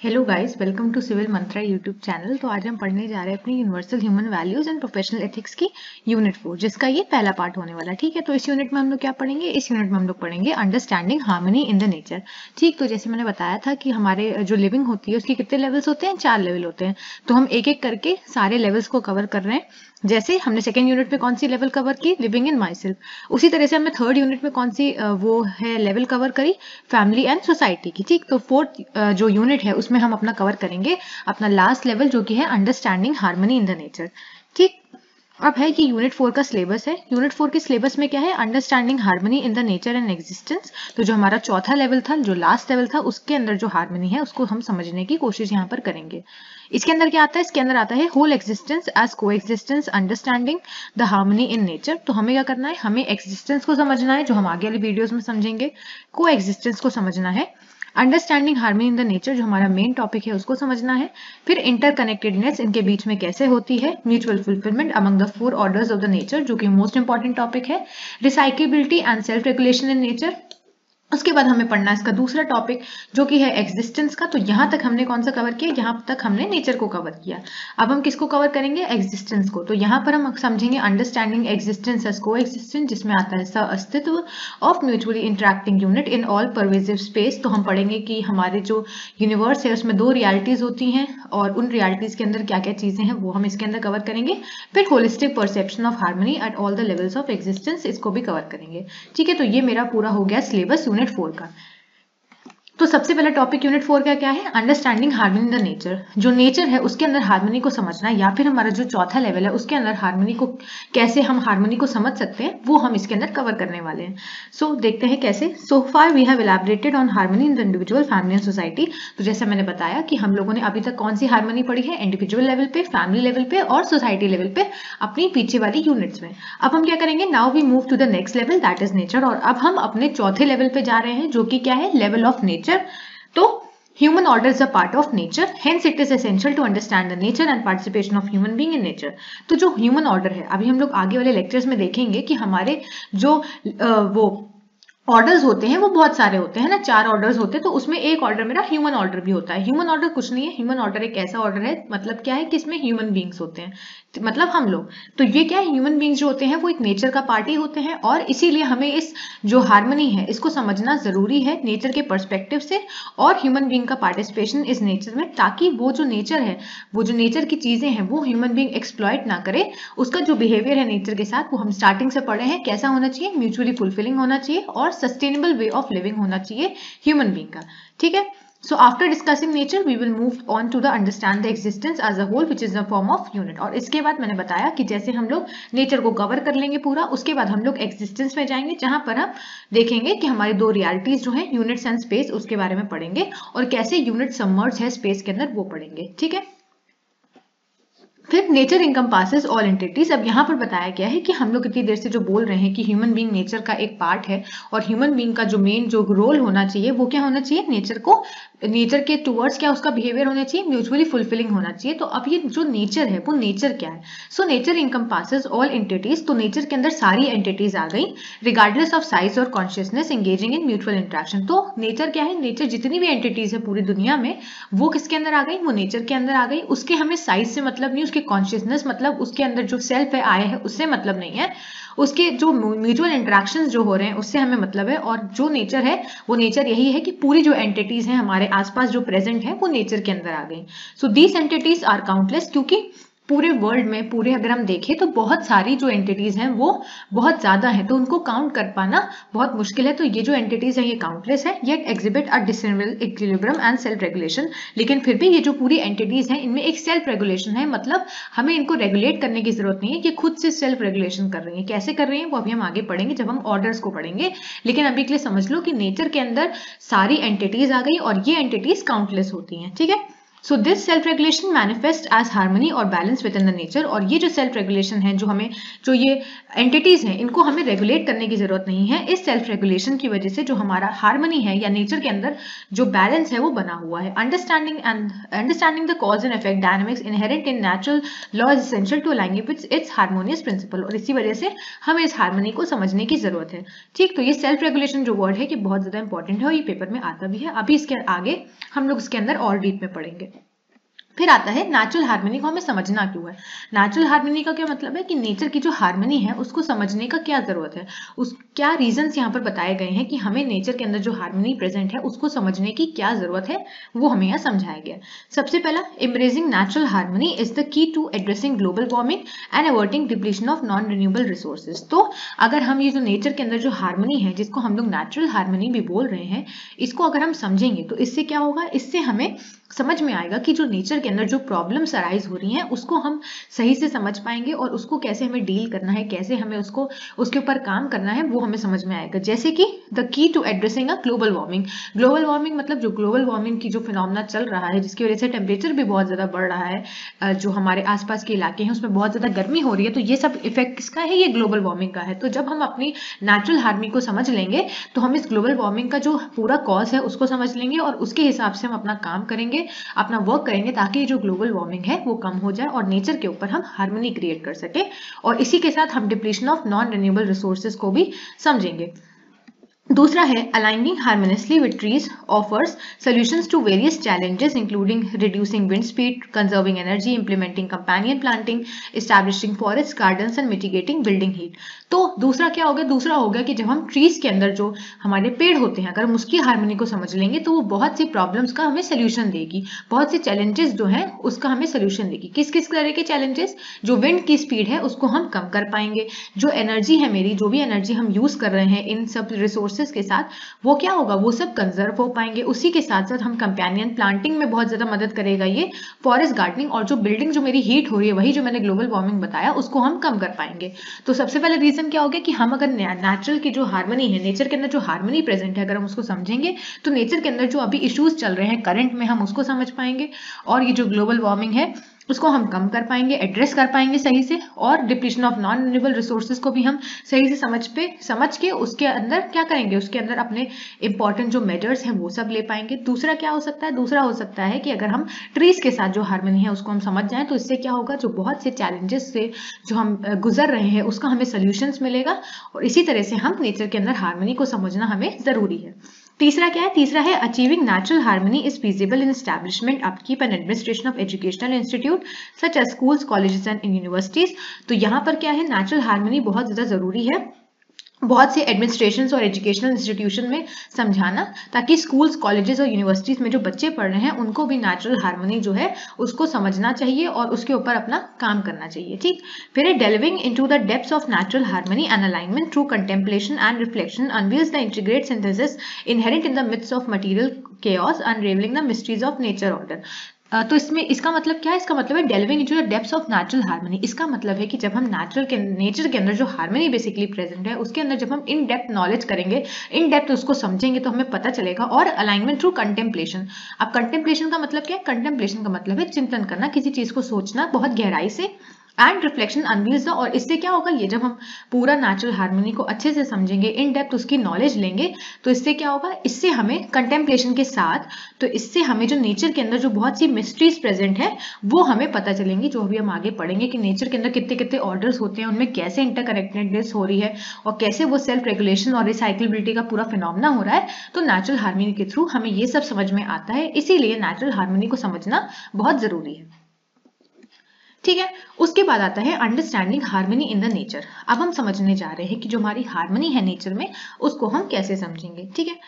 Hello guys, welcome to civil Mantra YouTube channel. तो आज हम पढ़ने जा रहे हैं अपनी universal human values and professional ethics की यूनिट 4, जिसका ये पहला पार्ट होने वाला है। ठीक है, तो इस यूनिट में हम लोग क्या पढ़ेंगे? इस यूनिट में हम लोग पढ़ेंगे understanding harmony in the nature. ठीक, तो जैसे मैंने बताया था कि हमारे जो लिविंग होती है उसके कितने लेवल्स होते हैं? 4 लेवल होते हैं। तो हम एक एक करके सारे लेवल्स को कवर कर रहे हैं। जैसे हमने सेकेंड यूनिट में कौन सी लेवल कवर की? Living in my self. उसी तरह से हमने थर्ड यूनिट में कौन सी वो है लेवल कवर करी? फैमिली एंड सोसाइटी की। ठीक, तो फोर्थ जो यूनिट है उसमें हम अपना कवर करेंगे अपना लास्ट लेवल, जो कि है understanding harmony in the nature. ठीक, अब है कि यूनिट 4 का सिलेबस है। यूनिट 4 के सिलेबस में क्या है? Understanding harmony in the nature and existence. तो जो हमारा चौथा लेवल था, जो लास्ट लेवल था, उसके अंदर जो हार्मनी है उसको हम समझने की कोशिश यहाँ पर करेंगे। इसके अंदर क्या आता है? इसके अंदर आता है होल एग्जिस्टेंस एज को existence understanding the harmony in nature. तो हमें क्या करना है? हमें एग्जिस्टेंस को समझना है, जो हम आगे वाली वीडियोस में समझेंगे। को एग्जिस्टेंस को समझना है। Understanding harmony in the nature, जो हमारा मेन टॉपिक है, उसको समझना है। फिर इंटरकनेक्टेडनेस इनके बीच में कैसे होती है। Mutual fulfilment among the 4 orders of the nature, जो कि मोस्ट इंपॉर्टेंट टॉपिक है। Recyclability and self regulation in nature. उसके बाद हमें पढ़ना है इसका दूसरा टॉपिक, जो कि है एग्जिस्टेंस का। तो यहां तक हमने कौन सा कवर किया? यहां तक हमने नेचर को कवर किया। अब हम किसको कवर करेंगे? एग्जिस्टेंस को। तो यहां पर हम समझेंगे अंडरस्टैंडिंग एग्जिस्टेंस एज को एग्जिस्टेंस, जिसमें आता है अस्तित्व of mutually interacting unit in all pervasive space. तो हम पढ़ेंगे कि हमारे जो यूनिवर्स है उसमें 2 रियलिटीज होती हैं, और उन रियलिटीज के अंदर क्या क्या चीजें हैं वो हम इसके अंदर कवर करेंगे। फिर holistic perception of harmony at all the levels of existence, इसको भी कवर करेंगे। ठीक है, तो ये मेरा पूरा हो गया सिलेबस यूनिट 4 का। तो सबसे पहला टॉपिक यूनिट 4 का क्या है? Understanding harmony in the nature. जो नेचर है उसके अंदर हार्मनी को समझना, या फिर हमारा जो चौथा लेवल है उसके अंदर हार्मनी को कैसे हम हार्मनी को समझ सकते हैं, वो हम इसके अंदर कवर करने वाले हैं। सो देखते हैं कैसे। So far we have elaborated on harmony in the individual, family and society. तो जैसे मैंने बताया कि हम लोगों ने अभी तक कौन सी हार्मनी पढ़ी है? इंडिविजुअल लेवल पे, फैमिली लेवल पे और सोसाइटी लेवल पे, अपनी पीछे वाली यूनिट्स में। अब हम क्या करेंगे? Now we move to the next level, that is nature. और अब हम अपने चौथे लेवल पे जा रहे हैं, जो कि क्या है? Level of nature. तो human order is a part of nature, hence it is essential to understand the nature and participation of human being in nature। तो जो human order है, अभी हम लोग आगे वाले लेक्चर्स में देखेंगे कि हमारे जो वो ऑर्डर्स होते हैं वो बहुत सारे होते हैं ना, 4 ऑर्डर्स होते हैं। तो उसमें एक ऑर्डर मेरा ह्यूमन ऑर्डर भी होता है। ह्यूमन ऑर्डर कुछ नहीं है, ह्यूमन ऑर्डर एक ऐसा ऑर्डर है, मतलब क्या है कि इसमें ह्यूमन बींग्स होते हैं, मतलब हम लोग। तो ये क्या है? ह्यूमन बींग्स जो होते हैं वो एक नेचर का पार्ट ही होते हैं, और इसीलिए हमें इस जो हार्मनी है इसको समझना जरूरी है नेचर के पर्सपेक्टिव से, और ह्यूमन बींग का पार्टिसिपेशन इस नेचर में, ताकि वो जो नेचर है, वो जो नेचर की चीजें हैं, वो ह्यूमन बींग एक्सप्लॉइट ना करे। उसका जो बिहेवियर है नेचर के साथ, वो हम स्टार्टिंग से पढ़े हैं, कैसा होना चाहिए? म्यूचुअली फुलफिलिंग होना चाहिए और सस्टेनेबल वे ऑफ लिविंग होना चाहिए ह्यूमन बींग का। ठीक है, so after discussing nature we will move on to the understand the existence as a whole, which is a form of unit। और इसके बाद मैंने बताया कि जैसे हम लोग नेचर को कवर कर लेंगे पूरा, उसके बाद हम लोग एग्जिस्टेंस में जाएंगे, जहां पर हम देखेंगे कि हमारी 2 रियलिटीज जो है, यूनिट्स एंड स्पेस, उसके बारे में पढ़ेंगे, और कैसे यूनिट सबमर्ज है स्पेस के अंदर, वो पढ़ेंगे। ठीक है, फिर नेचर इनकम्पासेस ऑल एंटिटीज। अब यहाँ पर बताया गया है कि हम लोग इतनी देर से जो बोल रहे हैं कि ह्यूमन बीइंग नेचर का एक पार्ट है, और ह्यूमन बीइंग का जो मेन जो रोल होना चाहिए वो क्या होना चाहिए? नेचर को, नेचर के टुवर्ड्स क्या उसका बिहेवियर होना चाहिए? म्यूचुअली फुलफिलिंग होना चाहिए। तो अब ये जो नेचर है वो नेचर क्या है? So nature encompasses all entities. तो नेचर के अंदर सारी एंटिटीज आ गई, रिगार्डलेस ऑफ साइज और consciousness, engaging in mutual interaction. तो नेचर क्या है? नेचर जितनी भी एंटिटीज है पूरी दुनिया में, वो किसके अंदर आ गई? वो नेचर के अंदर आ गई। उसके हमें साइज से मतलब नहीं, उसके कॉन्शियसनेस मतलब उसके अंदर जो सेल्फ है आए है उससे मतलब नहीं है, उसके जो म्यूचुअल इंटरेक्शंस जो हो रहे हैं उससे हमें मतलब है। और जो नेचर है वो नेचर यही है कि पूरी जो एंटिटीज हैं हमारे आसपास जो प्रेजेंट है वो नेचर के अंदर आ गई। So these entities are countless, क्योंकि पूरे वर्ल्ड में, पूरे अगर हम देखें तो बहुत सारी जो एंटिटीज हैं वो बहुत ज्यादा है, तो उनको काउंट कर पाना बहुत मुश्किल है। तो ये जो एंटिटीज है ये काउंटलेस है, yet exhibit a desirable equilibrium and self regulation. लेकिन फिर भी ये जो पूरी एंटिटीज हैं इनमें एक सेल्फ रेगुलेशन है, मतलब हमें इनको रेगुलेट करने की जरूरत नहीं है, ये खुद से सेल्फ रेगुलेशन कर रही है। कैसे कर रही है वो अभी हम आगे पढ़ेंगे जब हम ऑर्डर्स को पढ़ेंगे। लेकिन अभी के लिए समझ लो कि नेचर के अंदर सारी एंटिटीज आ गई, और ये एंटिटीज काउंटलेस होती हैं। ठीक है, so this self regulation manifest as harmony और balance within the nature. और ये जो सेल्फ रेगुलेशन है, जो ये एंटिटीज हैं, इनको हमें रेगुलेट करने की जरूरत नहीं है। इस सेल्फ रेगुलेशन की वजह से जो हमारा हार्मनी है या नेचर के अंदर जो बैलेंस है वो बना हुआ है। Understanding the cause and effect dynamics inherent in natural law is essential to align with its harmonious principle. और इसी वजह से हमें इस हार्मनी को समझने की जरूरत है। ठीक, तो ये सेल्फ रेगुलेशन जो वर्ड है कि बहुत ज्यादा इंपॉर्टेंट है और ये पेपर में आता भी है। अभी इसके आगे हम लोग इसके अंदर और डीप में पढ़ेंगे। फिर आता है नेचुरल हार्मनी को हमें समझना क्यों है। नेचुरल हार्मनी का क्या मतलब है कि नेचर की जो हार्मनी है उसको समझने का क्या जरूरत है, उस क्या रीजंस यहाँ पर बताए गए हैं कि हमें नेचर के अंदर जो हार्मनी प्रेजेंट है उसको समझने की क्या जरूरत है, वो हमें यहाँ समझाया गया। सबसे पहला, embracing natural harmony is the key to addressing global warming and avoiding depletion of non renewable resources. तो अगर हम ये जो नेचर के अंदर जो हार्मनी है, जिसको हम लोग नेचुरल हार्मनी भी बोल रहे हैं, इसको अगर हम समझेंगे तो इससे क्या होगा, इससे हमें समझ में आएगा कि जो नेचर के अंदर जो प्रॉब्लम्स अराइज हो रही हैं उसको हम सही से समझ पाएंगे और उसको कैसे हमें डील करना है, कैसे हमें उसको उसके ऊपर काम करना है, वो हमें समझ में आएगा। जैसे कि the key to addressing a global warming. Global warming मतलब जो ग्लोबल वार्मिंग की जो फिनोमेना चल रहा है, जिसकी वजह से टेम्परेचर भी बहुत ज्यादा बढ़ रहा है, जो हमारे आसपास के इलाके हैं उसमें बहुत ज्यादा गर्मी हो रही है, तो ये सब इफेक्ट किसका है, ये ग्लोबल वार्मिंग का है। तो जब हम अपनी नेचुरल हार्मनी को समझ लेंगे तो हम इस ग्लोबल वार्मिंग का जो पूरा कॉज है उसको समझ लेंगे और उसके हिसाब से हम अपना काम करेंगे, अपना वर्क करेंगे, ताकि जो ग्लोबल वार्मिंग है वो कम हो जाए और नेचर के ऊपर हम हार्मनी क्रिएट कर सके। और इसी के साथ हम depletion of non renewable resources को भी समझेंगे। दूसरा है aligning harmoniously with trees offers solutions to various challenges including reducing wind speed, conserving energy, implementing companion planting, establishing forest gardens and mitigating building heat. तो दूसरा क्या हो गया, दूसरा हो गया कि जब हम ट्रीज के अंदर जो हमारे पेड़ होते हैं, अगर हम उसकी हार्मनी को समझ लेंगे तो वो बहुत सी प्रॉब्लम्स का हमें सोल्यूशन देगी, बहुत से चैलेंजेस जो है उसका हमें सोल्यूशन देगी। किस किस तरह के चैलेंजेस, जो विंड की स्पीड है उसको हम कम कर पाएंगे, जो एनर्जी है मेरी, जो भी एनर्जी हम यूज कर रहे हैं इन सब रिसोर्सेज के साथ, वो क्या होगा, वो सब कंजर्व हो पाएंगे। उसी के साथ साथ हम कंपेनियन प्लांटिंग में बहुत ज्यादा मदद करेगा ये फॉरेस्ट गार्डनिंग, और जो बिल्डिंग जो मेरी हीट हो रही है, वही जो मैंने ग्लोबल वार्मिंग बताया, उसको हम कम कर पाएंगे। तो सबसे पहले रीजन क्या हो गया कि हम अगर नेचुरल की जो हार्मनी है, नेचर के अंदर जो हार्मनी प्रेजेंट है, अगर हम उसको समझेंगे तो नेचर के अंदर जो अभी इश्यूज चल रहे हैं करंट में, हम उसको समझ पाएंगे और ये जो ग्लोबल वार्मिंग है उसको हम कम कर पाएंगे, एड्रेस कर पाएंगे सही से, और depletion of non renewable resources को भी हम सही से समझ के उसके अंदर क्या करेंगे, उसके अंदर अपने इंपॉर्टेंट जो मेजर्स हैं वो सब ले पाएंगे। दूसरा क्या हो सकता है, दूसरा हो सकता है कि अगर हम ट्रीज के साथ जो हार्मनी है उसको हम समझ जाएं तो इससे क्या होगा, जो बहुत से चैलेंजेस से जो हम गुजर रहे हैं उसका हमें सोल्यूशंस मिलेगा, और इसी तरह से हम नेचर के अंदर हार्मनी को समझना हमें जरूरी है। तीसरा क्या है, तीसरा है achieving natural harmony is feasible in establishment, upkeep and administration of educational institute such as schools, colleges and universities. तो यहाँ पर क्या है, नेचुरल हार्मनी बहुत ज्यादा जरूरी है बहुत से एडमिनिस्ट्रेशन और एजुकेशनल इंस्टीट्यूशन में समझाना, ताकि स्कूल्स, कॉलेजेस और यूनिवर्सिटीज में जो बच्चे पढ़ रहे हैं उनको भी नेचुरल हार्मनी जो है उसको समझना चाहिए और उसके ऊपर अपना काम करना चाहिए। ठीक, फिर delving into the depths of natural harmony and alignment through contemplation and reflection unveils the integrate synthesis inherent in the midst of material chaos, unraveling the mysteries of nature order। तो इसमें इसका मतलब क्या है, इसका मतलब है delving into the depths of natural harmony. इसका मतलब है कि जब हम नेचर के अंदर जो हार्मनी बेसिकली प्रेजेंट है उसके अंदर जब हम इन डेप्थ नॉलेज करेंगे, इन डेप्थ उसको समझेंगे तो हमें पता चलेगा। और अलाइनमेंट थ्रू कंटेम्पलेशन, अब कंटेम्पलेशन का मतलब क्या है, कंटेम्पलेशन का मतलब है चिंतन करना, किसी चीज को सोचना बहुत गहराई से, एंड रिफ्लेक्शन अनवील्स द, और इससे क्या होगा, ये जब हम पूरा नेचुरल हार्मनी को अच्छे से समझेंगे, इन डेप्थ उसकी नॉलेज लेंगे, तो इससे क्या होगा, इससे हमें कंटेम्पलेशन के साथ, तो इससे हमें जो नेचर के अंदर जो बहुत सी मिस्ट्रीज प्रेजेंट है वो हमें पता चलेंगी, जो अभी हम आगे पढ़ेंगे कि नेचर के अंदर कितने कितने ऑर्डर्स होते हैं, उनमें कैसे इंटरकनेक्टेडनेस हो रही है और कैसे वो सेल्फ रेगुलेशन और रिसाइक्लेबिलिटी का पूरा फिनोमेना हो रहा है। तो नेचुरल हार्मनी के थ्रू हमें ये सब समझ में आता है, इसीलिए नेचुरल हार्मनी को समझना बहुत जरूरी है। ठीक है, उसके बाद आता है understanding harmony in the nature. अब हम समझने जा रहे हैं कि जो हमारी हार्मनी है नेचर में उसको हम कैसे समझेंगे। ठीक है,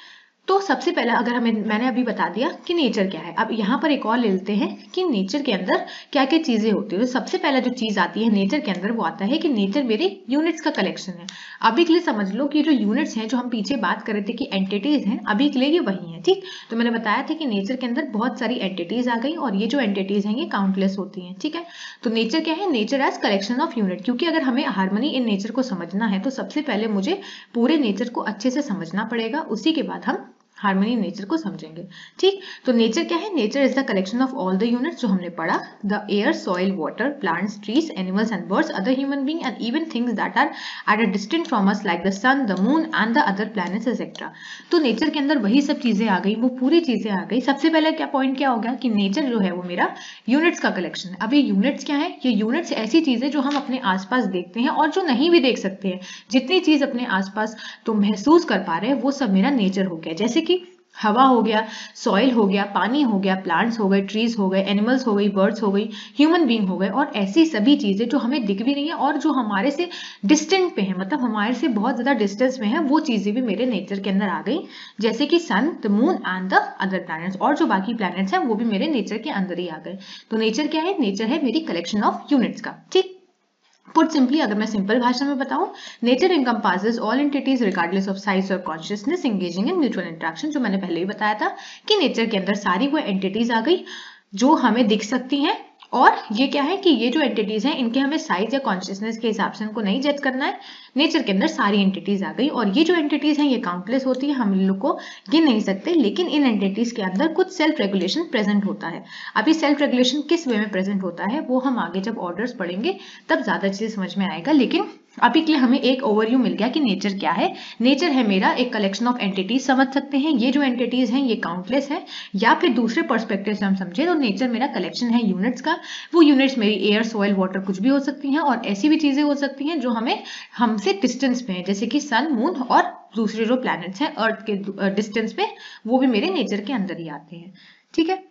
तो सबसे पहला अगर मैंने अभी बता दिया कि नेचर क्या है, अब यहाँ पर एक और ले लेते हैं कि नेचर के अंदर क्या क्या चीजें होती है। तो सबसे पहला जो चीज आती है नेचर के अंदर वो आता है कि नेचर मेरे यूनिट्स का कलेक्शन है। अभी के लिए समझ लो कि जो यूनिट्स हैं, जो हम पीछे बात कर रहे थे कि एंटिटीज हैं, अभी के लिए ये वही है। ठीक, तो मैंने बताया था कि नेचर के अंदर बहुत सारी एंटिटीज आ गई और ये जो एंटिटीज हैं ये काउंटलेस होती हैं। ठीक है, तो नेचर क्या है, nature as collection of unit. क्योंकि अगर हमें हार्मनी इन नेचर को समझना है तो सबसे पहले मुझे पूरे नेचर को अच्छे से समझना पड़ेगा, उसी के बाद हम हार्मनी इन नेचर को समझेंगे। ठीक, तो नेचर क्या है? Nature is the collection of all the units जो हमने पढ़ा, the air, soil, water, plants, trees, animals and birds, other human being and even things that are at a distant from us like the sun, the moon and the other planets etcetera. तो nature के अंदर वही सब चीजें आ गई, वो पूरी चीजें आ गई। सबसे पहले क्या पॉइंट क्या हो गया कि नेचर जो है वो मेरा यूनिट्स का कलेक्शन है। अब ये यूनिट्स क्या है? ये यूनिट्स ऐसी चीजें जो हम अपने आसपास देखते हैं और जो नहीं भी देख सकते हैं। जितनी चीज अपने आसपास तो महसूस कर पा रहे हैं वो सब मेरा नेचर हो गया। जैसे कि हवा हो गया, सॉइल हो गया, पानी हो गया, प्लांट्स हो गए, ट्रीज हो गए, एनिमल्स हो गई, बर्ड्स हो गई, ह्यूमन बीइंग हो गए, और ऐसी सभी चीजें जो हमें दिख भी नहीं है और जो हमारे से डिस्टेंट पे है, मतलब हमारे से बहुत ज्यादा डिस्टेंस में है, वो चीजें भी मेरे नेचर के अंदर आ गई। जैसे कि sun, the moon and the other planets, और जो बाकी प्लैनेट्स हैं वो भी मेरे नेचर के अंदर ही आ गए। तो नेचर क्या है? नेचर है मेरी कलेक्शन ऑफ यूनिट्स का। ठीक, पुट सिंपली, अगर मैं सिंपल भाषा में बताऊं, nature encompasses all entities regardless of size और consciousness engaging in mutual interaction. जो मैंने पहले ही बताया था कि नेचर के अंदर सारी वो एंटिटीज आ गई जो हमें दिख सकती हैं, और ये क्या है कि ये जो एंटिटीज हैं इनके हमें साइज या कॉन्शियसनेस के हिसाब से इनको नहीं जज करना है। नेचर के अंदर सारी एंटिटीज आ गई, और ये जो एंटिटीज हैं ये काउंटलेस होती है, हम इन लोग को गिन नहीं सकते, लेकिन इन एंटिटीज के अंदर कुछ सेल्फ रेगुलेशन प्रेजेंट होता है। अभी सेल्फ रेगुलेशन किस वे में प्रेजेंट होता है वो हम आगे जब ऑर्डर्स पढ़ेंगे तब ज्यादा चीजें समझ में आएगा, लेकिन अभी के लिए हमें एक ओवरव्यू मिल गया कि नेचर क्या है। नेचर है मेरा एक कलेक्शन ऑफ एंटिटीज, समझ सकते हैं ये जो एंटिटीज हैं ये काउंटलेस है, या फिर दूसरे पर्सपेक्टिव से हम समझे तो नेचर मेरा कलेक्शन है यूनिट्स का। वो यूनिट्स मेरी एयर, सॉइल, वाटर कुछ भी हो सकती हैं, और ऐसी भी चीजें हो सकती हैं जो हमें हमसे डिस्टेंस पे हैं, जैसे कि सन, मून और दूसरे जो प्लैनेट्स हैं अर्थ के डिस्टेंस पे, वो भी मेरे नेचर के अंदर ही आते हैं। ठीक है,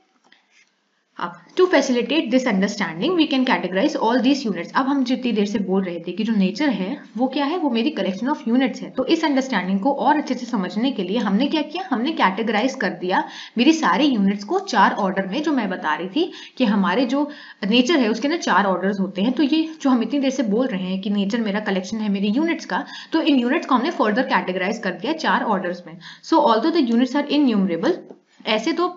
अब to facilitate this understanding we can categorise all these units. अब हम जितनी देर से बोल रहे थे कि जो नेचर है वो क्या है, वो मेरी कलेक्शन ऑफ यूनिट्स है। तो इस अंडरस्टैंडिंग को और अच्छे से समझने के लिए हमने क्या किया, हमने कैटेगराइज कर दिया मेरी सारी यूनिट्स को 4 ऑर्डर में। जो मैं बता रही थी कि हमारे जो नेचर है उसके अंदर 4 ऑर्डर्स होते हैं। तो ये जो हम इतनी देर से बोल रहे हैं कि नेचर मेरा कलेक्शन है मेरी यूनिट्स का, तो इन यूनिट्स को हमने फर्दर कैटेगराइज कर दिया 4 ऑर्डर्स में। So although the units are innumerable, ऐसे तो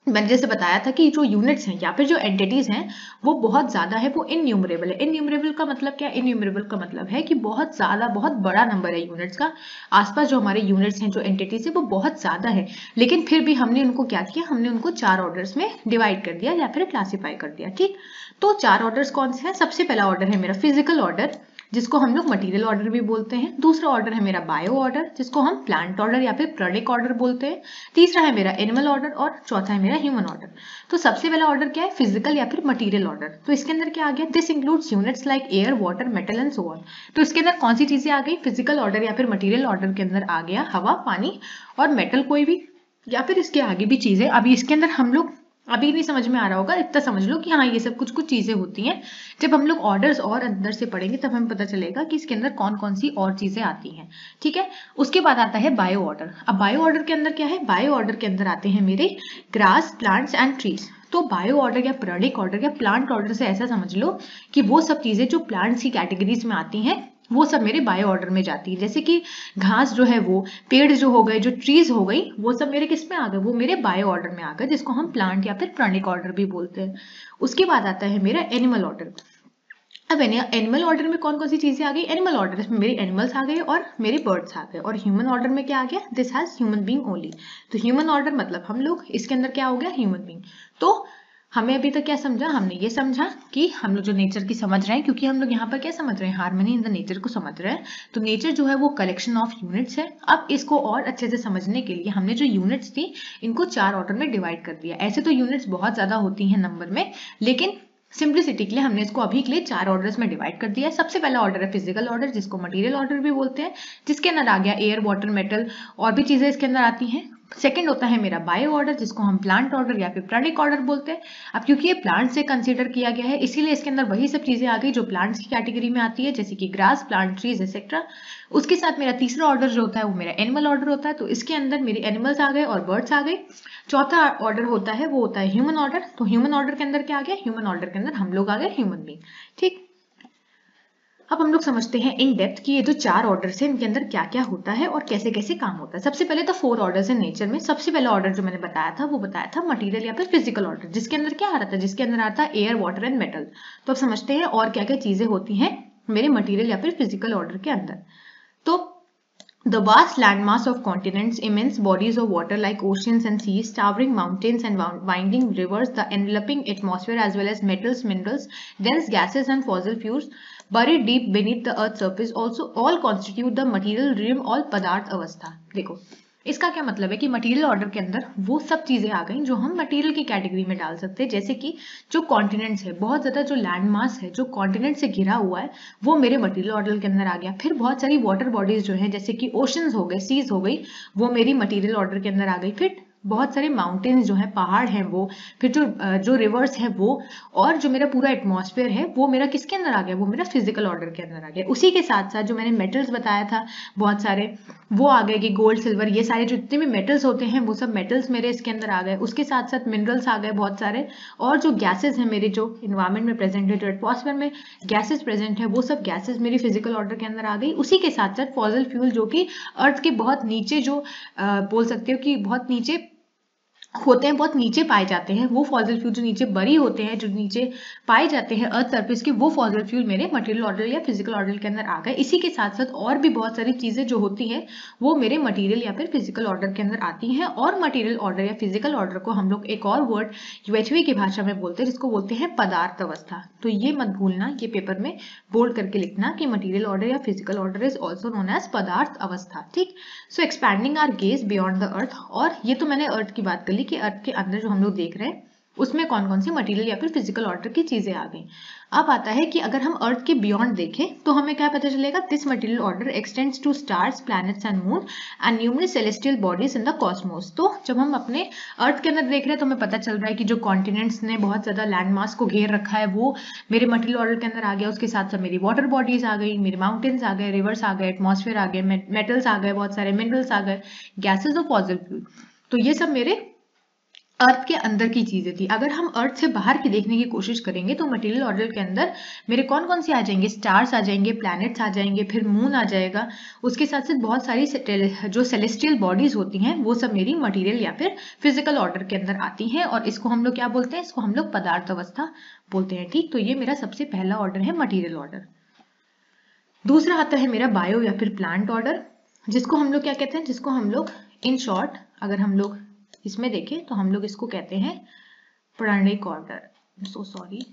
मैंने जैसे बताया था कि जो यूनिट्स हैं या फिर जो एंटिटीज हैं वो बहुत ज्यादा है, वो इनन्यूमरेबल है। इनन्यूमरेबल का मतलब क्या? इनन्यूमरेबल का मतलब है कि बहुत ज्यादा, बहुत बड़ा नंबर है यूनिट्स का। आसपास जो हमारे यूनिट्स हैं, जो एंटिटीज है, वो बहुत ज्यादा है, लेकिन फिर भी हमने उनको क्या किया, हमने उनको 4 ऑर्डर्स में डिवाइड कर दिया या फिर क्लासीफाई कर दिया। ठीक, तो 4 ऑर्डर्स कौन से हैं? सबसे पहला ऑर्डर है मेरा फिजिकल ऑर्डर, जिसको हम लोग मटेरियल ऑर्डर भी बोलते हैं। दूसरा ऑर्डर है मेरा बायो ऑर्डर, जिसको हम प्लांट ऑर्डर या फिर प्रोडक्ट ऑर्डर बोलते हैं। तीसरा है मेरा एनिमल ऑर्डर, और चौथा है मेरा ह्यूमन ऑर्डर। तो सबसे पहला ऑर्डर क्या है? फिजिकल या फिर मटेरियल ऑर्डर। तो इसके अंदर क्या आ गया? This includes units like air, water, metal and so on. तो इसके अंदर कौन सी चीजें आ गई? फिजिकल ऑर्डर या फिर मटेरियल ऑर्डर के अंदर आ गया हवा, पानी और मेटल कोई भी, या फिर इसके आगे भी चीजें। अभी इसके अंदर हम लोग, अभी नहीं समझ में आ रहा होगा, इतना समझ लो कि हाँ ये सब कुछ कुछ चीजें होती हैं। जब हम लोग ऑर्डर्स और अंदर से पढ़ेंगे तब हमें पता चलेगा कि इसके अंदर कौन कौन सी और चीजें आती हैं। ठीक है, उसके बाद आता है बायो ऑर्डर। अब बायो ऑर्डर के अंदर क्या है? बायो ऑर्डर के अंदर आते हैं मेरे ग्रास, प्लांट्स एंड ट्रीज। तो बायो ऑर्डर या प्रोडक्ट ऑर्डर या प्लांट ऑर्डर से ऐसा समझ लो कि वो सब चीजें जो प्लांट्स की कैटेगरीज में आती हैं वो सब मेरे बायो ऑर्डर में जाती है। जैसे कि घास जो है, वो पेड़ जो हो गए, जो ट्रीज हो गई, वो सब मेरे किस में आ गए? वो मेरे बायो ऑर्डर में आ गए, जिसको हम प्लांट या फिर प्राणिक ऑर्डर भी बोलते हैं। उसके बाद आता है मेरा एनिमल ऑर्डर। अब एनिमल ऑर्डर में कौन कौन सी चीजें आ गई? एनिमल ऑर्डर में मेरे एनिमल्स आ गए और मेरे बर्ड्स आ गए। और ह्यूमन ऑर्डर में क्या आ गया? This has human being only. तो ह्यूमन ऑर्डर मतलब हम लोग, इसके अंदर क्या हो गया? Human being. तो हमें अभी तक क्या समझा? हमने ये समझा कि हम लोग जो नेचर की समझ रहे हैं, क्योंकि हम लोग यहाँ पर क्या समझ रहे हैं? हार्मनी इन द नेचर को समझ रहे हैं। तो नेचर जो है वो कलेक्शन ऑफ यूनिट्स है। अब इसको और अच्छे से समझने के लिए हमने जो यूनिट्स थी इनको 4 ऑर्डर में डिवाइड कर दिया। ऐसे तो यूनिट्स बहुत ज्यादा होती हैं नंबर में, लेकिन सिंप्लिसिटी के लिए हमने इसको अभी के लिए 4 ऑर्डर्स में डिवाइड कर दिया है। सबसे पहला ऑर्डर है फिजिकल ऑर्डर, जिसको मटेरियल ऑर्डर भी बोलते हैं, जिसके अंदर आ गया एयर, वाटर, मेटल और भी चीजें इसके अंदर आती हैं। सेकंड होता है मेरा बायो ऑर्डर, जिसको हम प्लांट ऑर्डर या फिर प्रोडक्ट ऑर्डर बोलते हैं। अब क्योंकि ये प्लांट से कंसीडर किया गया है, इसीलिए इसके अंदर वही सब चीजें आ गई जो प्लांट्स की कैटेगरी में आती है, जैसे कि ग्रास, प्लांट, ट्रीज एक्सेट्रा। उसके साथ मेरा तीसरा ऑर्डर जो होता है वो मेरा एनिमल ऑर्डर होता है। तो इसके अंदर मेरे एनिमल्स आ गए और बर्ड्स आ गए। चौथा ऑर्डर होता है वो होता है ह्यूमन ऑर्डर। तो ह्यूमन ऑर्डर के अंदर क्या आ गया? ह्यूमन ऑर्डर के अंदर हम लोग आ गए, ह्यूमन बीइंग। ठीक, अब हम लोग समझते हैं इन डेप्थ कि ये जो 4 ऑर्डर्स हैं इनके अंदर क्या क्या होता है और कैसे कैसे काम होता है। सबसे पहले तो 4 ऑर्डर्स हैं नेचर में। सबसे पहला ऑर्डर जो मैंने बताया था वो बताया था मटेरियल या फिर फिजिकल ऑर्डर, जिसके अंदर क्या आ रहा था? जिसके अंदर आता है एयर, वाटर एंड मेटल। तो अब समझते हैं और क्या क्या चीजें होती हैं मेरे मटेरियल या फिर फिजिकल ऑर्डर के अंदर। तो The vast landmass of continents, immense bodies of water like oceans and seas, towering mountains and winding rivers, the enveloping atmosphere as well as metals, minerals, dense gases and fossil fuels buried deep beneath the earth's surface also all constitute the material realm और पदार्थ अवस्था। देखो इसका क्या मतलब है कि material order के अंदर वो सब चीजें आ गई जो हम मटेरियल की कैटेगरी में डाल सकते हैं, जैसे कि जो कॉन्टिनेंट्स है, बहुत ज्यादा जो लैंड मास है जो कॉन्टिनेंट से घिरा हुआ है वो मेरे मटेरियल ऑर्डर के अंदर आ गया। फिर बहुत सारी वाटर बॉडीज जो है जैसे कि ओशंस हो गए, सीज हो गई, वो मेरी मटेरियल ऑर्डर के अंदर आ गई। फिर बहुत सारे माउंटेन्स जो है, पहाड़ हैं वो, फिर जो रिवर्स है वो, और जो मेरा पूरा एटमॉस्फेयर है वो मेरा किसके अंदर आ गया, वो मेरा फिजिकल ऑर्डर के अंदर आ गया। उसी के साथ साथ जो मैंने मेटल्स बताया था बहुत सारे, वो आ गए कि गोल्ड, सिल्वर, ये सारे जितने भी मेटल्स होते हैं वो सब मेटल्स मेरे इसके अंदर आ गए। उसके साथ साथ मिनरल्स आ गए बहुत सारे, और जो गैसेज है मेरे जो इन्वायरमेंट में प्रेजेंट है, जो एटमॉस्फेयर में गैसेज प्रेजेंट है, वो सब गैसेज मेरी फिजिकल ऑर्डर के अंदर आ गई। उसी के साथ साथ फॉसिल फ्यूल जो कि अर्थ के बहुत नीचे, जो बोल सकते हो कि बहुत नीचे होते हैं, बहुत नीचे पाए जाते हैं, वो फॉसिल फ्यूल जो नीचे बरी होते हैं, जो नीचे पाए जाते हैं अर्थ सरफेस के, वो फॉसिल फ्यूल मेरे मटेरियल ऑर्डर या फिजिकल ऑर्डर के अंदर आ गए। इसी के साथ साथ और भी बहुत सारी चीजें जो होती हैं वो मेरे मटेरियल या फिर फिजिकल ऑर्डर के अंदर आती हैं। और मटेरियल ऑर्डर या फिजिकल ऑर्डर को हम लोग एक और वर्ड यूएचवी की भाषा में बोलते हैं जिसको बोलते हैं पदार्थ अवस्था। तो ये मत भूलना, ये पेपर में बोल्ड करके लिखना कि मटेरियल ऑर्डर या physical order is also known as पदार्थ अवस्था। ठीक, so expanding our gaze beyond the earth, और ये तो मैंने अर्थ की बात कर ली कि अर्थ के अंदर जो हम लोग देख रहे हैं उसमें कौन कौन सी मटेरियल या फिर फिजिकल ऑर्डर की चीजें आ गई। अब आता है कि अगर हम अर्थ के बियॉन्ड देखें तो हमें क्या पता चलेगा, this material order extends to stars, planets and moon and numerous celestial bodies in the cosmos. तो जब हम अपने अर्थ के अंदर देख रहे हैं तो हमें पता चल रहा है कि जो कॉन्टिनेंट्स ने बहुत ज्यादा लैंड मास को घेर रखा है वो मेरे मटेरियल ऑर्डर के अंदर आ गया। उसके साथ साथ मेरी वाटर बॉडीज आ गई, मेरे माउंटेन्स आ गए, रिवर्स आ गए, एटमॉस्फेयर आ गए, मेटल्स आ गए, बहुत सारे मिनरल्स आ गए, गैसेज और फॉसिल फ्यूल। तो ये सब मेरे अर्थ के अंदर की चीजें थी। अगर हम अर्थ से बाहर की देखने की कोशिश करेंगे तो मटेरियल ऑर्डर के अंदर मेरे कौन कौन से आ जाएंगे, स्टार्स आ जाएंगे, प्लैनेट्स आ जाएंगे, फिर मून आ जाएगा। उसके साथ साथ बहुत सारी जो सेलेस्टियल बॉडीज होती हैं वो सब मेरी मटेरियल या फिर फिजिकल ऑर्डर के अंदर आती हैं, और इसको हम लोग क्या बोलते हैं, इसको हम लोग पदार्थ अवस्था बोलते हैं। ठीक, तो ये मेरा सबसे पहला ऑर्डर है मटेरियल ऑर्डर। दूसरा आता है मेरा बायो या फिर प्लांट ऑर्डर, जिसको हम लोग क्या कहते हैं, जिसको हम लोग इन शॉर्ट अगर हम लोग इसमें देखें तो हम लोग इसको कहते हैं प्राणिक ऑर्डर। सो सॉरी,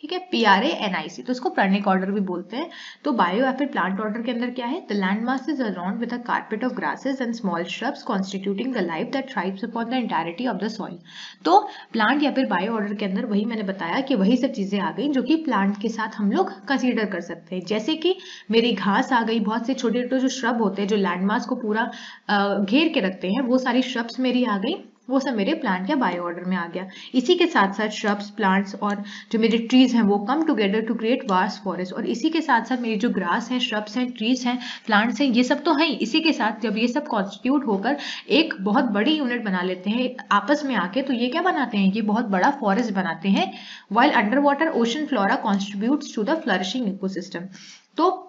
ठीक है, PRANIC, तो इसको प्राणिक ऑर्डर भी बोलते हैं। तो बायो या फिर प्लांट ऑर्डर के अंदर क्या है, the land mass is around with a carpet of grasses and small shrubs constituting the life that thrives upon the entirety of the soil. तो प्लांट या फिर बायो ऑर्डर के अंदर वही मैंने बताया कि वही सब चीजें आ गई जो कि प्लांट के साथ हम लोग कंसीडर कर सकते हैं, जैसे कि मेरी घास आ गई, बहुत से छोटे छोटे जो श्रब होते हैं जो लैंड मास को पूरा घेर के रखते हैं, वो सारी श्रब्स मेरी आ गई, वो सब मेरे प्लांट या बायो ऑर्डर में आ गया। इसी के साथ साथ श्रब्स, प्लांट्स और जो मेरे ट्रीज हैं वो come together to create vast forest, और इसी के साथ साथ मेरी जो ग्रास है, श्रब्स हैं, ट्रीज हैं, प्लांट्स हैं, ये सब तो है। इसी के साथ जब ये सब कॉन्स्टिट्यूट होकर एक बहुत बड़ी यूनिट बना लेते हैं आपस में आके, तो ये क्या बनाते हैं, ये बहुत बड़ा फॉरेस्ट बनाते हैं। While under water ocean flora contributes to the flourishing ecosystem. तो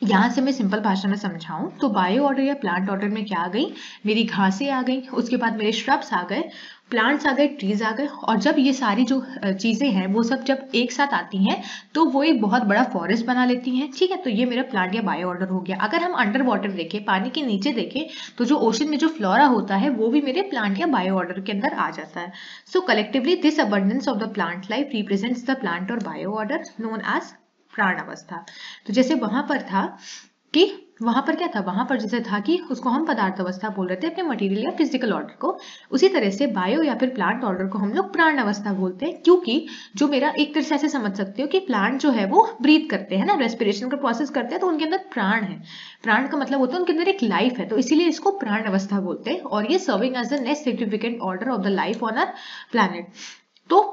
यहाँ से मैं सिंपल भाषा में समझाऊं तो बायो ऑर्डर या प्लांट ऑर्डर में क्या आ गई, मेरी घासें आ गई, उसके बाद मेरे श्रब्स आ गए, प्लांट्स आ गए, ट्रीज आ गए, और जब ये सारी जो चीजें हैं वो सब जब एक साथ आती हैं तो वो एक बहुत बड़ा फॉरेस्ट बना लेती हैं। ठीक है, तो ये मेरा प्लांट या बायो ऑर्डर हो गया। अगर हम अंडर वाटर देखें, पानी के नीचे देखें, तो जो ओशन में जो फ्लोरा होता है वो भी मेरे प्लांट या बायो ऑर्डर के अंदर आ जाता है। So collectively this abundance of the plant life represents the plant और बायो ऑर्डर नोन एज प्राण अवस्था। तो जैसे वहां पर था कि वहां पर क्या था, वहां पर जैसे था कि उसको हम पदार्थ अवस्था बोल रहे थे अपने मटेरियल या फिजिकल ऑर्डर को, उसी तरह से बायो या फिर प्लांट ऑर्डर को हम लोग प्राण अवस्था बोलते हैं, क्योंकि जो मेरा एक तरह से ऐसे समझ सकते हो कि प्लांट जो है वो ब्रीथ करते हैं ना, रेस्पिरेशन का प्रोसेस करते हैं, तो उनके अंदर प्राण है। प्राण का मतलब होता है उनके अंदर एक लाइफ है, तो इसीलिए इसको प्राण अवस्था बोलते हैं, और ये serving as the next significant order of the life on our planet. तो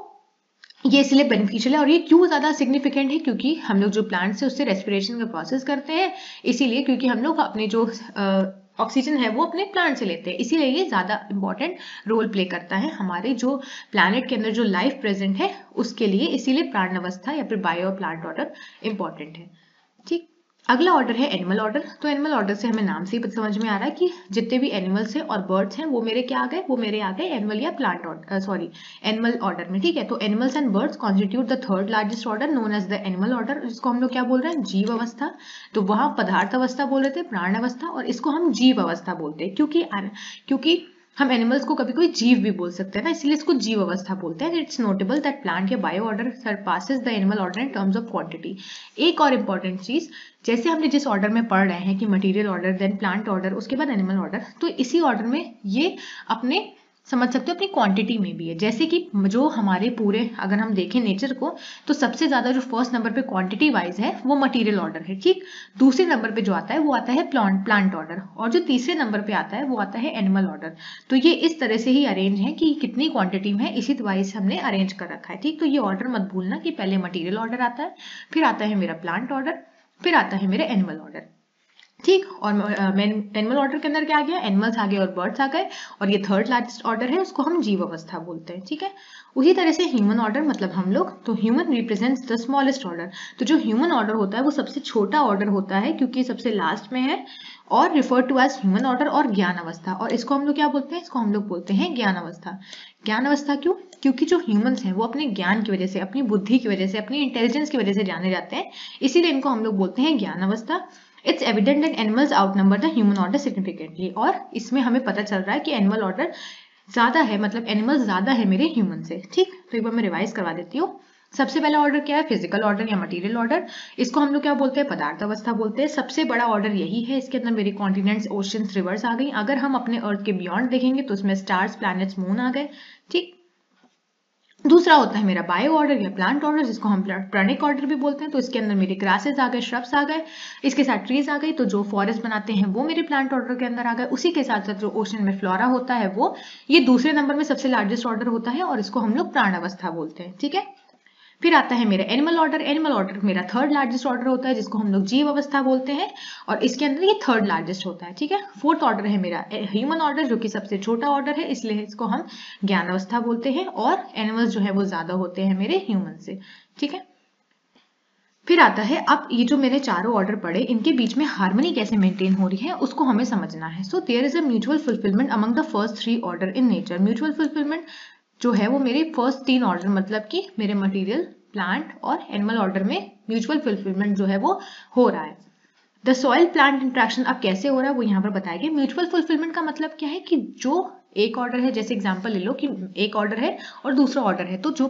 ये इसलिए बेनिफिशियल है, और ये क्यों ज्यादा सिग्निफिकेंट है, क्योंकि हम लोग जो प्लांट्स है उससे रेस्पिरेशन का प्रोसेस करते हैं, इसीलिए क्योंकि हम लोग अपने जो ऑक्सीजन है वो अपने प्लांट से लेते हैं, इसीलिए ये ज्यादा इंपॉर्टेंट रोल प्ले करता है हमारे जो प्लैनेट के अंदर जो लाइफ प्रेजेंट है उसके लिए, इसीलिए प्राण अवस्था या फिर बायो प्लांट ऑर्डर इंपॉर्टेंट है। ठीक, अगला ऑर्डर है एनिमल ऑर्डर। तो एनिमल ऑर्डर से हमें नाम से ही समझ में आ रहा है कि जितने भी एनिमल्स हैं और बर्ड्स हैं वो मेरे क्या आ गए, वो मेरे आ गए एनिमल या प्लांट ऑर्डर, एनिमल ऑर्डर में, ठीक है। तो animals and birds constitute the third largest order known as the animal order, जिसको हम लोग क्या बोल रहे हैं, जीव अवस्था। तो वहां पदार्थ अवस्था बोल रहे थे, प्राण अवस्था, और इसको हम जीव अवस्था बोलते हैं, क्योंकि हम एनिमल्स को कभी कोई जीव भी बोल सकते हैं ना, इसलिए इसको जीव अवस्था बोलते हैं। इट्स नोटेबल दैट प्लांट या bio order surpasses the animal order in terms of quantity. एक और इंपॉर्टेंट चीज, जैसे हमने जिस ऑर्डर में पढ़ रहे हैं कि material order, then plant order, उसके बाद एनिमल ऑर्डर, तो इसी ऑर्डर में ये अपने समझ सकते हो अपनी क्वांटिटी में भी है। जैसे कि जो हमारे पूरे अगर हम देखें नेचर को, तो सबसे ज्यादा जो फर्स्ट नंबर पे क्वांटिटी वाइज है वो मटेरियल ऑर्डर है, ठीक। दूसरे नंबर पे जो आता है वो आता है प्लांट ऑर्डर, और जो तीसरे नंबर पे आता है वो आता है एनिमल ऑर्डर। तो ये इस तरह से ही अरेंज है कि कितनी क्वांटिटी में है, इसी वाइज हमने अरेंज कर रखा है, ठीक। तो ये ऑर्डर मत भूलना कि पहले मटीरियल ऑर्डर आता है, फिर आता है मेरा प्लांट ऑर्डर, फिर आता है मेरा एनिमल ऑर्डर, ठीक। और एनिमल ऑर्डर के अंदर क्या आ गया, एनिमल्स आ गए और बर्ड्स आ गए, और ये थर्ड लार्जेस्ट ऑर्डर है, उसको हम जीव अवस्था बोलते हैं, ठीक है। उसी तरह से ह्यूमन ऑर्डर मतलब हम लोग, तो human represents the smallest order. तो जो ह्यूमन ऑर्डर होता है वो सबसे छोटा ऑर्डर होता है, क्योंकि सबसे लास्ट में है, और refer to as human order और ज्ञान अवस्था। और इसको हम लोग क्या बोलते हैं, इसको हम लोग बोलते हैं ज्ञान अवस्था। ज्ञान अवस्था क्यों, क्योंकि जो ह्यूमंस हैं वो अपने ज्ञान की वजह से, अपनी बुद्धि की वजह से, अपनी इंटेलिजेंस की वजह से जाने जाते हैं, इसीलिए इनको हम लोग बोलते हैं ज्ञान अवस्था। It's evident that animals आउटनंबर the human order significantly, और इसमें हमें पता चल रहा है कि एनिमल ऑर्डर ज्यादा है, मतलब एनिमल्स ज्यादा है मेरे ह्यूमन से, ठीक। तो एक बार मैं रिवाइज करवा देती हूँ। सबसे पहला ऑर्डर क्या है, फिजिकल ऑर्डर या मटेरियल ऑर्डर। इसको हम लोग क्या बोलते हैं, पदार्थ अवस्था बोलते हैं। सबसे बड़ा ऑर्डर यही है, इसके अंदर मेरे कॉन्टिनेंट्स, ओशंस, रिवर्स आ गई। अगर हम अपने अर्थ के बियॉन्ड देखेंगे तो उसमें स्टार्स, प्लैनेट्स, मून आ गए, ठीक। दूसरा होता है मेरा बायो ऑर्डर या प्लांट ऑर्डर, जिसको हम प्राणिक ऑर्डर भी बोलते हैं। तो इसके अंदर मेरे ग्रासेस आ गए, श्रब्स आ गए, इसके साथ ट्रीज आ गई, तो जो फॉरेस्ट बनाते हैं वो मेरे प्लांट ऑर्डर के अंदर आ गए। उसी के साथ साथ जो ओशन में फ्लोरा होता है वो, ये दूसरे नंबर में सबसे लार्जेस्ट ऑर्डर होता है, और इसको हम लोग प्राण अवस्था बोलते हैं, ठीक है। फिर आता है मेरा एनिमल ऑर्डर। एनिमल ऑर्डर मेरा थर्ड लार्जेस्ट ऑर्डर होता है, जिसको हम लोग जीव अवस्था बोलते हैं, और इसके अंदर ये थर्ड लार्जेस्ट होता है, ठीक है। फोर्थ ऑर्डर है मेरा ह्यूमन ऑर्डर, जो कि सबसे छोटा ऑर्डर है, इसलिए इसको हम ज्ञान अवस्था बोलते हैं, और एनिमल्स जो है वो ज्यादा होते हैं मेरे ह्यूमन से, ठीक है। फिर आता है, अब ये जो मेरे चारों ऑर्डर पड़े, इनके बीच में हार्मनी कैसे मेंटेन हो रही है उसको हमें समझना है। So there is a mutual fulfilment among the first three order in nature. Mutual fulfilment जो है वो मेरे फर्स्ट तीन ऑर्डर, मतलब कि मेरे मटेरियल, प्लांट और एनिमल ऑर्डर में म्यूचुअल फुलफिलमेंट जो है वो हो रहा है। द सॉइल प्लांट इंट्रैक्शन अब कैसे हो रहा है वो यहाँ पर बताया गया। म्यूचुअल फुलफिलमेंट का मतलब क्या है कि जो एक ऑर्डर है, जैसे एग्जांपल ले लो कि एक ऑर्डर है और दूसरा ऑर्डर है, तो जो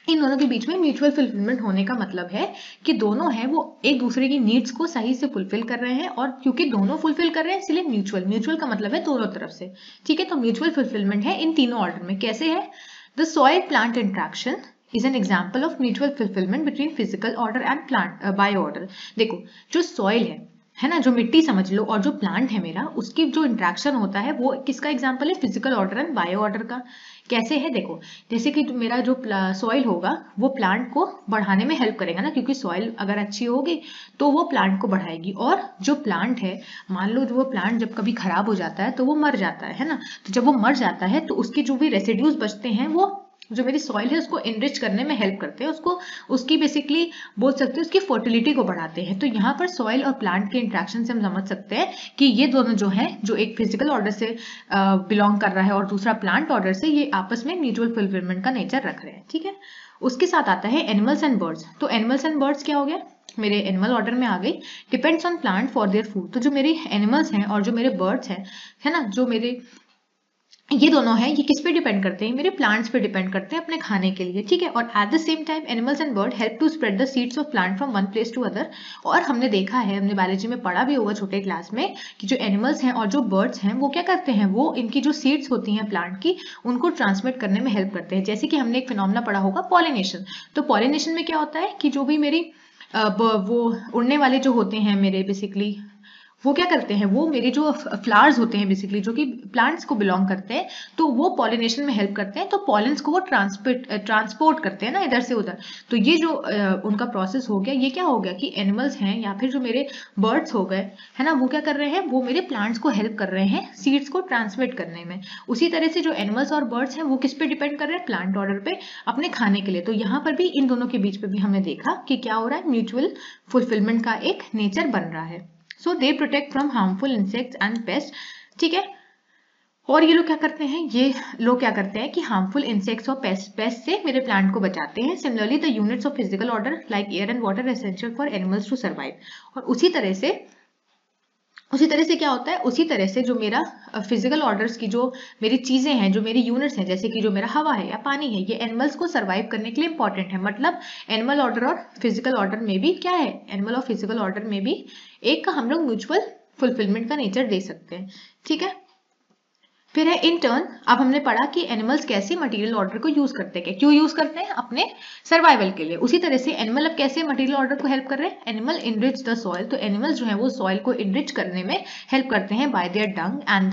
इन दोनों के बीच में म्यूचुअल फुलफिलमेंट होने का मतलब है कि दोनों हैं वो एक दूसरे की नीड्स को सही से फुलफिल कर रहे हैं, और क्योंकि दोनों फुलफिल कर रहे हैं इसलिए म्यूचुअल का मतलब है दोनों तरफ से, ठीक है। तो म्यूचुअल फुलफिलमेंट है इन तीनों ऑर्डर में। कैसे है, the soil plant interaction is an example of mutual fulfillment between physical order and plant bio order। देखो जो सॉइल है ना, जो मिट्टी समझ लो, और जो प्लांट है मेरा, उसकी जो इंट्रैक्शन होता है वो किसका एग्जांपल है, physical order and bio order का। कैसे है, देखो जैसे कि मेरा जो सॉइल होगा वो प्लांट को बढ़ाने में हेल्प करेगा ना, क्योंकि सॉइल अगर अच्छी होगी तो वो प्लांट को बढ़ाएगी। और जो प्लांट है, मान लो जो वो प्लांट जब कभी खराब हो जाता है तो वो मर जाता है ना, तो जब वो मर जाता है तो उसके जो भी रेसिड्यूज बचते हैं वो जो मेरी सॉइल है उसको इनरिच करने में हेल्प करते हैं, उसको उसकी बेसिकली बोल सकते हैं उसकी फर्टिलिटी को बढ़ाते हैं। तो यहाँ पर सॉइल और प्लांट के इंट्रैक्शन से हम समझ सकते हैं कि ये दोनों जो है, जो एक फिजिकल ऑर्डर से बिलोंग कर रहा है और दूसरा प्लांट ऑर्डर से, ये आपस में म्यूचुअल फुलफिलमेंट का नेचर रख रहे हैं, ठीक है। उसके साथ आता है एनिमल्स एंड बर्ड्स। तो एनिमल्स एंड बर्ड्स क्या हो गया, मेरे एनिमल ऑर्डर में आ गई। Depends on plant for their food. तो जो मेरे एनिमल्स हैं और जो मेरे बर्ड्स हैं, है ना, जो मेरे ये दोनों हैं, ये किस पे डिपेंड करते हैं, मेरे प्लांट्स पे डिपेंड करते हैं अपने खाने के लिए, ठीक है। और at the same time animals and bird help to spread the seeds of plant from one place to other. और हमने देखा है, हमने बायोलॉजी में पढ़ा भी होगा छोटे क्लास में, कि जो एनिमल्स हैं और जो बर्ड्स हैं वो क्या करते हैं, वो इनकी जो सीड्स होती हैं प्लांट की, उनको ट्रांसमिट करने में हेल्प करते हैं। जैसे कि हमने एक फिनोमेना पढ़ा होगा पॉलिनेशन। तो पॉलिनेशन में क्या होता है कि जो भी मेरी वो उड़ने वाले जो होते हैं मेरे बेसिकली वो क्या करते हैं, वो मेरे जो फ्लावर्स होते हैं बेसिकली जो कि प्लांट्स को बिलोंग करते हैं, तो वो पॉलिनेशन में हेल्प करते हैं, तो पॉलेंस को वो ट्रांसपोर्ट करते हैं ना इधर से उधर। तो ये जो उनका प्रोसेस हो गया, ये क्या हो गया कि एनिमल्स हैं या फिर जो मेरे बर्ड्स हो गए है ना, वो क्या कर रहे हैं, वो मेरे प्लांट्स को हेल्प कर रहे हैं सीड्स को ट्रांसमिट करने में। उसी तरह से जो एनिमल्स और बर्ड्स हैं वो किस पे डिपेंड कर रहे हैं, प्लांट ऑर्डर पे अपने खाने के लिए। तो यहाँ पर भी इन दोनों के बीच पे भी हमने देखा कि क्या हो रहा है, म्यूचुअल फुलफिलमेंट का एक नेचर बन रहा है। So they protect from harmful insects and pest, ठीक है। और ये लोग क्या करते हैं, ये लोग क्या करते हैं कि हार्मफुल इंसेक्ट्स और पेस्ट से मेरे प्लांट को बचाते हैं। Similarly the units of physical order like air and water essential for animals to survive. और उसी तरह से क्या होता है, उसी तरह से जो मेरा फिजिकल ऑर्डर्स की जो मेरी चीजें हैं, जो मेरी यूनिट्स हैं, जैसे कि जो मेरा हवा है या पानी है, ये एनिमल्स को सर्वाइव करने के लिए इंपॉर्टेंट है। मतलब एनिमल ऑर्डर और फिजिकल ऑर्डर में भी क्या है, एनिमल और फिजिकल ऑर्डर में भी एक का हम लोग म्यूचुअल फुलफिलमेंट का नेचर दे सकते हैं, ठीक है। फिर है इन टर्न, अब हमने पढ़ा कि एनिमल्स कैसे मटेरियल ऑर्डर को यूज करते हैं, क्यों यूज करते हैं, अपने सर्वाइवल के लिए। उसी तरह से एनिमल अब कैसे मटेरियल ऑर्डर को हेल्प कर रहे हैं, एनिमल इनरिच द सॉइल, तो एनिमल्स जो है वो सॉइल को इनरिच करने में हेल्प करते हैं by their dung and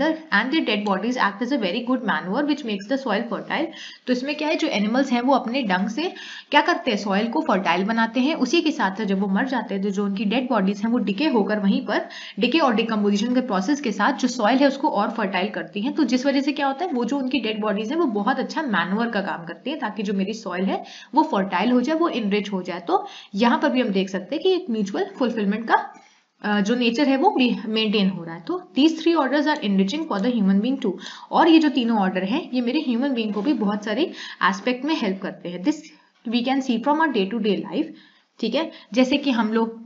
their dead bodies act as a very good manure which makes the soil fertile. तो इसमें क्या है, जो एनिमल्स हैं वो अपने डंग से क्या करते हैं, सॉइल को फर्टाइल बनाते हैं। उसी के साथ जब वो मर जाते हैं तो जो उनकी डेड बॉडीज हैं वो डिके होकर वहीं पर डिके और डिकम्पोजिशन के प्रोसेस के साथ जो सॉइल है उसको और फर्टाइल करती हैं। तो जिस वजह से क्या होता है, वो जो उनकी डेड बॉडीज है वो बहुत अच्छा मैन्योर का काम करती है, ताकि जो मेरी सॉइल है वो फर्टाइल हो जाए, वो इनरिच हो जाए। तो यहाँ पर भी हम देख सकते हैं कि एक म्यूचुअल फुलफिलमेंट का जो नेचर है वो मेंटेन हो रहा है। तो these three orders are enriching for the human being too. और ये जो तीनों ऑर्डर हैं ये मेरे ह्यूमन बीइंग को भी बहुत सारे एस्पेक्ट में हेल्प करते हैं। This we can see from our day to day life, ठीक है। जैसे कि हम लोग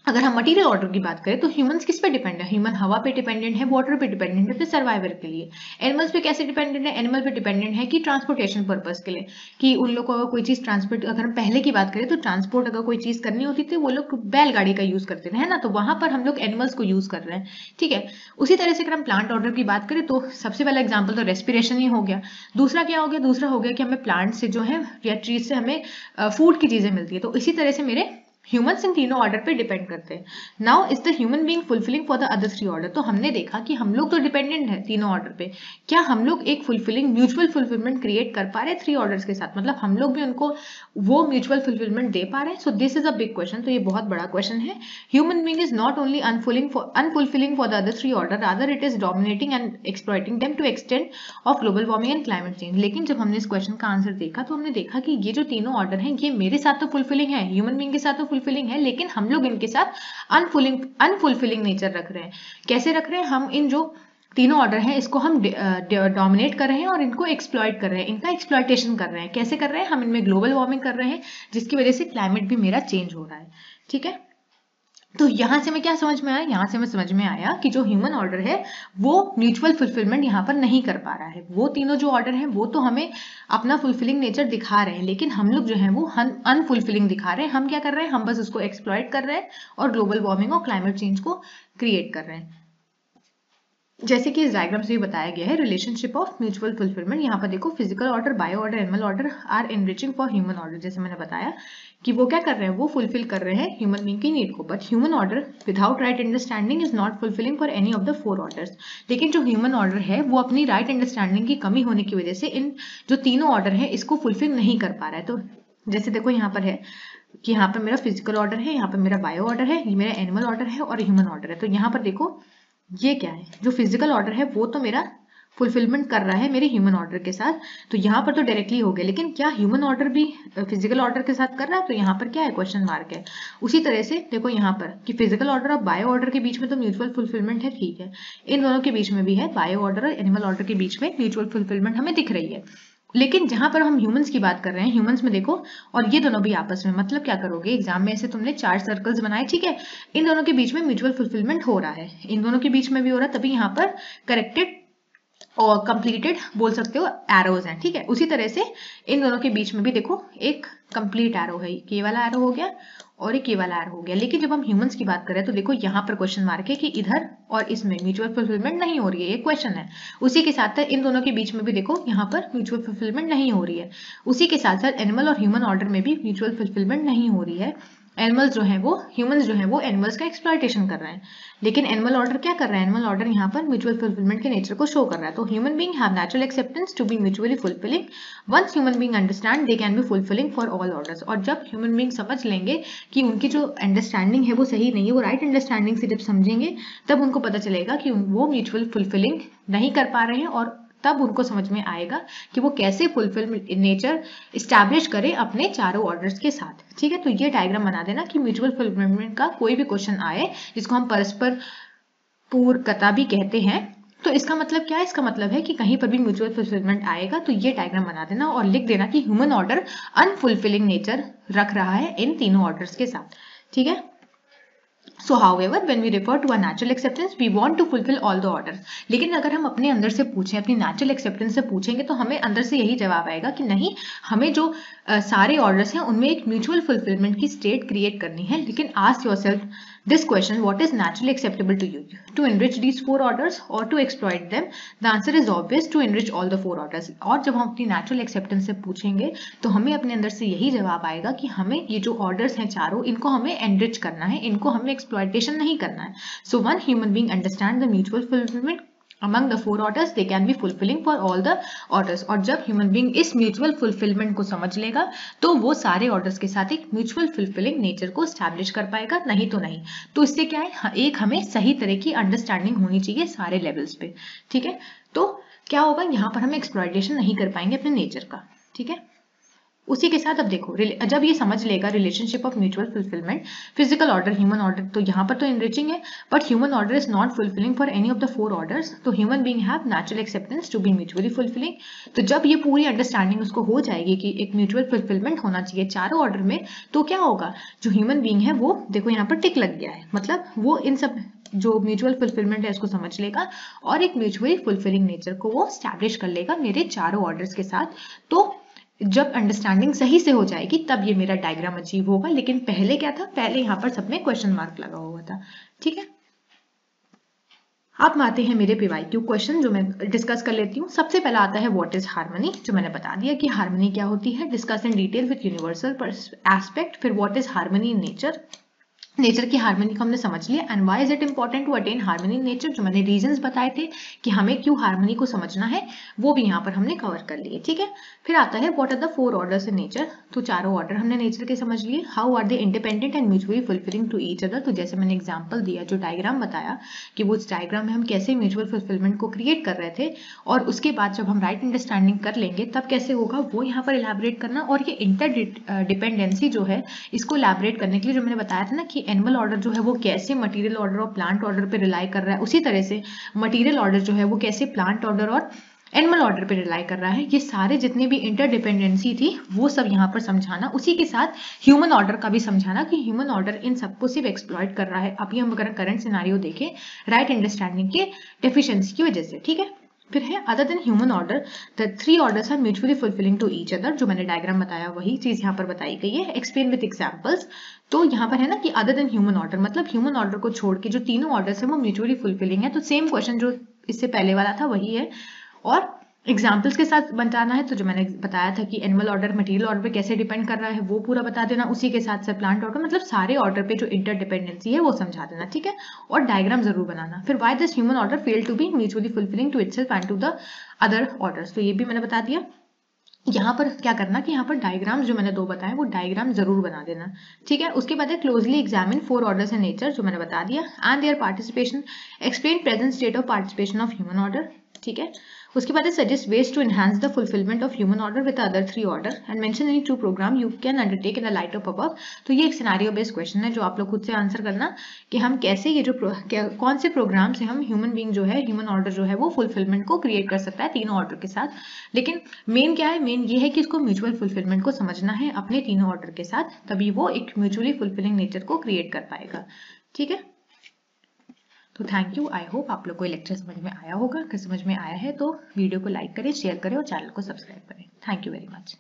अगर हम मटेरियल ऑर्डर की बात करें तो ह्यूमंस किस पे डिपेंड है, ह्यूमन हवा पे डिपेंडेंट है, वाटर पे डिपेंडेंट है अपने सर्वाइवल के लिए। एनिमल्स पे कैसे डिपेंडेंट है, एनिमल पे डिपेंडेंट है कि ट्रांसपोर्टेशन पर्पस के लिए, कि उन लोग को अगर कोई चीज ट्रांसपोर्ट, अगर हम पहले की बात करें तो ट्रांसपोर्ट अगर कोई चीज करनी होती थी वो लोग बैलगाड़ी का यूज करते थे, है ना, तो वहां पर हम लोग एनिमल्स को यूज कर रहे हैं, ठीक है। उसी तरह से अगर हम प्लांट ऑर्डर की बात करें तो सबसे पहला एग्जाम्पल तो रेस्पिरेशन ही हो गया। दूसरा क्या हो गया, दूसरा हो गया कि हमें प्लांट से जो है या ट्रीज से हमें फूड की चीजें मिलती है। तो इसी तरह से मेरे ह्यूमंस इन तीनों ऑर्डर पे डिपेंड करते हैं। Now is the human being fulfilling for the other three order. तो हमने देखा कि हम लोग तो डिपेंडेंट है तीनों ऑर्डर पे, क्या हम लोग एक फुलफिलिंग म्यूचुअल फुलफिलमेंट क्रिएट कर पा रहे हैं थ्री ऑर्डर्स के साथ, मतलब हम लोग भी उनको वो म्यूचुअल फुलफिलमेंट दे पा रहे हैं। So this is a big question, तो ये बहुत बड़ा क्वेश्चन है। Human being is not only unfulfilling for the other three order, rather it is dominating and exploiting them to extent of global warming and climate change. लेकिन जब हमने इस question का आंसर देखा तो हमने देखा कि ये जो तीनों ऑर्डर हैं ये मेरे साथ तो फुलफिलिंग है, ह्यूमन बीइंग के साथ तो फुलफिलिंग है, लेकिन हम लोग इनके साथ अनफुलफिलिंग नेचर रख रहे हैं। कैसे रख रहे हैं, हम इन जो तीनों ऑर्डर हैं इसको हम डोमिनेट कर रहे हैं और इनको एक्सप्लॉइट कर रहे हैं, इनका एक्सप्लॉइटेशन कर रहे हैं। कैसे कर रहे हैं, हम इनमें ग्लोबल वार्मिंग कर रहे हैं जिसकी वजह से क्लाइमेट भी मेरा चेंज हो रहा है, ठीक है। तो यहां से मैं क्या समझ में आया, यहां से मैं समझ में आया कि जो ह्यूमन ऑर्डर है वो म्यूचुअल फुलफिलमेंट यहाँ पर नहीं कर पा रहा है। वो तीनों जो ऑर्डर हैं वो तो हमें अपना फुलफिलिंग नेचर दिखा रहे हैं, लेकिन हम लोग जो है वो अनफुलफिलिंग दिखा रहे हैं। हम क्या कर रहे हैं, हम बस उसको एक्सप्लॉइट कर रहे हैं और ग्लोबल वार्मिंग और क्लाइमेट चेंज को क्रिएट कर रहे हैं। जैसे कि इस डायग्राम से भी बताया गया है रिलेशनशिप ऑफ म्यूचुअल फुलफिलमेंट। यहाँ पर देखो physical order, bio order, animal order are enriching for human order. जैसे मैंने बताया कि वो क्या कर रहे हैं, वो फुलफिल कर रहे हैं ह्यूमन बीइंग की नीड को। But human order without right understanding is not fulfilling for any of the four orders. लेकिन जो ह्यूमन ऑर्डर है वो अपनी राइट अंडरस्टैंडिंग की कमी होने की वजह से इन जो तीनों ऑर्डर है इसको फुलफिल नहीं कर पा रहा है। तो जैसे देखो यहाँ पर है कि यहाँ पर मेरा फिजिकल ऑर्डर है, यहाँ पर मेरा बायो ऑर्डर है, ये मेरा एनिमल ऑर्डर है और ह्यूमन ऑर्डर है। तो यहाँ पर देखो ये क्या है, जो फिजिकल ऑर्डर है वो तो मेरा फुलफिलमेंट कर रहा है मेरे ह्यूमन ऑर्डर के साथ, तो यहाँ पर तो डायरेक्टली हो गया। लेकिन क्या ह्यूमन ऑर्डर भी फिजिकल ऑर्डर के साथ कर रहा है, तो यहाँ पर क्या है, क्वेश्चन मार्क है। उसी तरह से देखो यहाँ पर कि फिजिकल ऑर्डर और बायो ऑर्डर के बीच में तो म्यूचुअल फुलफिलमेंट है, ठीक है, इन दोनों के बीच में भी है, बायो ऑर्डर और एनिमल ऑर्डर के बीच में म्यूचुअल फुलफिलमेंट हमें दिख रही है। लेकिन जहां पर हम ह्यूमंस की बात कर रहे हैं, ह्यूमंस में देखो और ये दोनों भी आपस में, मतलब क्या करोगे, एग्जाम में ऐसे तुमने 4 सर्कल्स बनाए, ठीक है, इन दोनों के बीच में म्यूचुअल फुलफिलमेंट हो रहा है, इन दोनों के बीच में भी हो रहा है, तभी यहाँ पर करेक्टेड और कंप्लीटेड बोल सकते हो एरोज हैं, ठीक है। उसी तरह से इन दोनों के बीच में भी देखो एक कंप्लीट एरो है, ये वाला एरो हो गया और एक ये वाला एरो हो गया। लेकिन जब हम ह्यूमंस की बात करें तो देखो यहाँ पर क्वेश्चन मार्क है कि इधर और इसमें म्यूचुअल फुलफिलमेंट नहीं हो रही है, ये क्वेश्चन है। उसी के साथ साथ इन दोनों के बीच में भी देखो यहाँ पर म्यूचुअल फुलफिलमेंट नहीं हो रही है। उसी के साथ साथ एनिमल और ह्यूमन ऑर्डर में भी म्यूचुअल फुलफिलमेंट नहीं हो रही है। एनिमल्स जो है वो ह्यूमंस जो है वो एनिमल्स का एक्सप्लॉयटेशन कर रहे हैं, लेकिन एनिमल ऑर्डर क्या कर रहा है, एनिमल ऑर्डर यहाँ पर म्यूचुअल फुलफिलमेंट के नेचर को शो कर रहा है। तो human being have natural acceptance to be mutually fulfilling, once human being understand they can be fulfilling for all orders. और जब ह्यूमन बीइंग समझ लेंगे कि उनकी जो अंडरस्टैंडिंग है वो सही नहीं है, वो राइट अंडरस्टैंडिंग से जब समझेंगे तब उनको पता चलेगा कि वो म्यूचुअल फुलफिलिंग नहीं कर पा रहे हैं, और तब उनको समझ में आएगा कि वो कैसे फुलफिल नेचर इस्टेब्लिश करें अपने चारों ऑर्डर्स के साथ। ठीक है, तो ये डायग्राम बना देना कि म्यूचुअल फुलफिलमेंट का कोई भी क्वेश्चन आए जिसको हम परस्पर पूरकता भी कहते हैं, तो इसका मतलब क्या है, इसका मतलब है कि कहीं पर भी म्यूचुअल फुलफिलमेंट आएगा तो ये डायग्राम बना देना और लिख देना कि ह्यूमन ऑर्डर अनफुलफिलिंग नेचर रख रहा है इन तीनों ऑर्डर्स के साथ। ठीक है, So however, when we refer to a natural acceptance, we want to fulfill all the orders. लेकिन अगर हम अपने अंदर से पूछें, अपनी नेचुरल एक्सेप्टेंस से पूछेंगे तो हमें अंदर से यही जवाब आएगा कि नहीं, हमें जो सारे ऑर्डर्स हैं उनमें एक म्यूचुअल फुलफिलमेंट की स्टेट क्रिएट करनी है। लेकिन ask yourself this question, what is naturally acceptable to you? To enrich these 4 orders or to exploit them? The answer is obvious, to enrich all the 4 orders. और जब हम अपनी natural acceptance से पूछेंगे तो हमें अपने अंदर से यही जवाब आएगा कि हमें ये जो ऑर्डर्स हैं चारों, इनको हमें एनरिच करना है, इनको हमें एक्सप्लॉयटेशन नहीं करना है। So one human being understand the mutual fulfilment among the 4 orders, they can be fulfilling for all the orders. और जब ह्यूमन बीइंग इस म्यूचुअल फुलफिलमेंट को समझ लेगा तो वो सारे ऑर्डर्स के साथ एक म्यूचुअल फुलफिलिंग नेचर को स्टैब्लिश कर पाएगा, नहीं तो नहीं। तो इससे क्या है, एक हमें सही तरह की अंडरस्टैंडिंग होनी चाहिए सारे लेवल्स पे। ठीक है, तो क्या होगा, यहाँ पर हम एक्सप्लॉयटेशन नहीं कर पाएंगे अपने नेचर का। ठीक है, उसी के साथ अब देखो, जब ये समझ लेगा relationship of mutual fulfilment, physical order, human order, तो यहाँ पर तो एनरिचिंग है, but human order is not fulfilling for any of the 4 orders. तो human being have natural acceptance to be mutually fulfilling. तो जब ये पूरी अंडरस्टैंडिंग उसको हो जाएगी कि एक म्यूचुअल फुलफिलमेंट होना चाहिए चारों ऑर्डर में, तो क्या होगा, जो ह्यूमन बीइंग है वो देखो यहाँ पर टिक लग गया है, मतलब वो इन सब जो म्यूचुअल फुलफिलमेंट है इसको समझ लेगा और एक म्यूचुअली फुलफिलिंग नेचर को वो स्टैब्लिश कर लेगा मेरे चारों ऑर्डर्स के साथ। तो जब अंडरस्टैंडिंग सही से हो जाएगी तब ये मेरा डायग्राम अचीव होगा। लेकिन पहले क्या था, पहले यहाँ पर सब में क्वेश्चन मार्क लगा हुआ था। ठीक है, अब आते हैं मेरे PYQ क्वेश्चन जो मैं डिस्कस कर लेती हूँ। सबसे पहला आता है व्हाट इज हार्मनी, जो मैंने बता दिया कि हार्मनी क्या होती है, discuss in detail with universal aspect. फिर what is harmony in nature, nature की हार्मनी को हमने समझ लिया। And why is it important to attain harmony in nature, जो मैंने रीजंस बताए थे कि हमें क्यों हार्मनी को समझना है, वो भी यहाँ पर हमने कवर कर लिए। ठीक है, फिर आता है what are the 4 orders in nature, तो चारों ऑर्डर हमने नेचर के समझ लिए। How are they independent and mutually fulfilling to each other, तो जैसे मैंने एग्जाम्पल दिया, जो डायग्राम बताया कि वो उस डायग्राम में हम कैसे म्यूचुअल फुलफिलमेंट को क्रिएट कर रहे थे, और उसके बाद जब हम राइट अंडरस्टैंडिंग कर लेंगे तब कैसे होगा वो यहाँ पर इलैबोरेट करना। और ये इंटर डिपेंडेंसी जो है इसको इलैबोरेट करने के लिए जो मैंने बताया था ना कि एनिमल ऑर्डर जो है वो कैसे मटेरियल ऑर्डर और प्लांट ऑर्डर पे रिलाई कर रहा है, उसी तरह से मटेरियल ऑर्डर जो है वो कैसे प्लांट ऑर्डर और एनिमल ऑर्डर पे रिलाई कर रहा है। ये सारे जितने भी इंटरडिपेंडेंसी थी वो सब यहाँ पर समझाना, उसी के साथ ह्यूमन ऑर्डर का भी समझाना कि ह्यूमन ऑर्डर इन सबको सिर्फ एक्सप्लॉइट कर रहा है। अभी हम अगर करंट सिनेरियो देखें राइट अंडरस्टैंडिंग के डेफिशिएंसी की वजह से। ठीक है, फिर है other than human order the 3 orders are mutually fulfilling to each other, जो मैंने डायग्राम बताया वही चीज यहाँ पर बताई गई है। एक्सप्लेन विद एग्जांपल्स, तो यहाँ पर है ना कि अदर देन ह्यूमन ऑर्डर मतलब ह्यूमन ऑर्डर को छोड़ के जो तीनों ऑर्डर्स है वो म्यूचुअली फुलफिलिंग है। तो सेम क्वेश्चन जो इससे पहले वाला था वही है, और एग्जाम्पल्स के साथ बताना है। तो जो मैंने बताया था कि एनिमल ऑर्डर मटेरियल ऑर्डर पे कैसे डिपेंड कर रहा है वो पूरा बता देना, उसी के साथ साथ प्लांट ऑर्डर मतलब सारे ऑर्डर पे जो इंटरडिपेंडेंसी है वो समझा देना। ठीक है, और डायग्राम जरूर बनाना। फिर why this human order fail to be mutually fulfilling to itself and to the other orders, तो ये भी मैंने बता दिया। यहाँ पर क्या करना कि यहाँ पर डायग्राम्स जो मैंने 2 बताए वो डायग्राम जरूर बना देना। ठीक है, उसके बाद है closely examine 4 orders in nature, जो मैंने बता दिया, and their participation, explain present state of participation of human order. ठीक है, उसके बाद है suggest ways to enhance the fulfilment of human order with other 3 order and mention any 2 programme you can undertake in the light of above. तो ये एक scenario based question है जो आप लोग खुद से आंसर करना कि हम कैसे ये जो कौन से प्रोग्राम से हम ह्यूमन बीइंग जो है ह्यूमन ऑर्डर जो है वो फुलफिलमेंट को क्रिएट कर सकता है तीनों ऑर्डर के साथ। लेकिन मेन क्या है, मेन ये है कि इसको म्यूचुअल फुलफिलमेंट को समझना है अपने तीनों ऑर्डर के साथ, तभी वो एक म्यूचुअली फुलफिलिंग नेचर को क्रिएट कर पाएगा। ठीक है, तो थैंक यू, आई होप आप लोग को लेक्चर समझ में आया होगा। अगर समझ में आया है तो वीडियो को लाइक करें, शेयर करें और चैनल को सब्सक्राइब करें। Thank you very much.